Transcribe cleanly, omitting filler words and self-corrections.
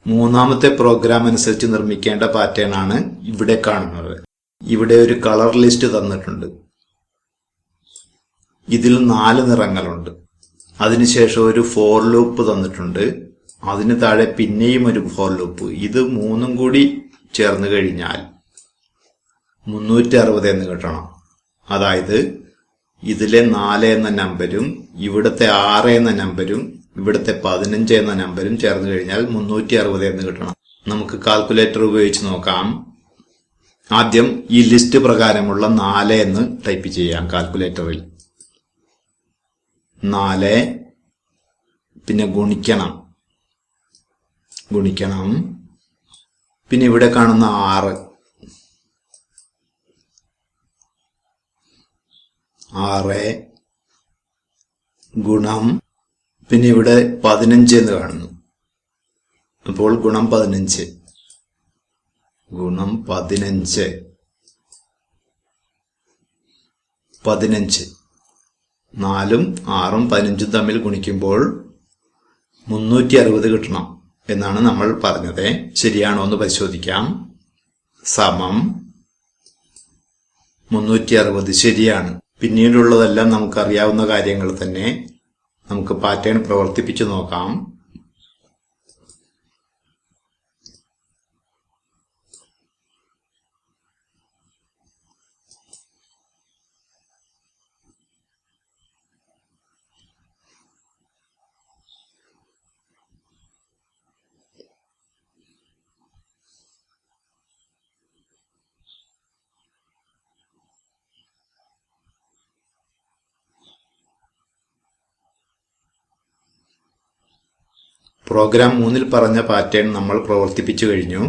മൂന്നാമത്തെ പ്രോഗ്രാം അനുസരിച്ച് നിർമ്മിക്കേണ്ട പാറ്റേൺ ആണ് ഇവിടെ കാണുന്നത്. ഇവിടെ ഒരു കളർ ലിസ്റ്റ് തന്നിട്ടുണ്ട്. ഇതിൽ 4 നിറങ്ങളുണ്ട്. അതിനുശേഷം ഒരു ഫോർ ലൂപ്പ് തന്നിട്ടുണ്ട്. അതിന് താഴെ പിന്നെയും ഒരു ഫോർ ലൂപ്പ്. ഇത് 3ഉം കൂടി ചേർന്ന് കഴിഞ്ഞാൽ 360 എന്ന് കിട്ടണം. അതായത് ഇതിലെ 4 എന്ന നമ്പരും ഇവിടുത്തെ 6 എന്ന നമ്പരും ഇവിടുത്തെ 15 എന്ന നമ്പരും ചേർന്ന് കഴിഞ്ഞാൽ 360 എന്ന് കിട്ടണം. നമുക്ക് കാൽക്കുലേറ്റർ ഉപയോഗിച്ച് നോക്കാം. ആദ്യം ഈ ലിസ്റ്റ് പ്രകാരമുള്ള 4 എന്ന് ടൈപ്പ് ചെയ്യാം കാൽക്കുലേറ്ററിൽ. 4 പിന്നെ ഗുണിക്കണം. പിന്നെ ഇവിടെ കാണുന്ന 6 ഗുണം പിന്നെ ഇവിടെ 15 എന്ന് കാണുന്നു. അപ്പോൾ ഗുണം 15 4ഉം 6ഉം 15ഉം തമ്മിൽ ഗുണിക്കുമ്പോൾ 360 കിട്ടണം എന്നാണ് നമ്മൾ പറഞ്ഞത്. ശരിയാണോ എന്ന് പരിശോധിക്കാം. സമം 360 ശരിയാണ്. പിന്നീടുള്ളതെല്ലാം നമുക്കറിയാവുന്ന കാര്യങ്ങൾ തന്നെ. നമുക്ക് പാറ്റേൺ പ്രവർത്തിപ്പിച്ചു നോക്കാം. പ്രോഗ്രാം 3ൽ പറഞ്ഞ പാറ്റേൺ നമ്മൾ പ്രവർത്തിപ്പിച്ചു കഴിഞ്ഞു.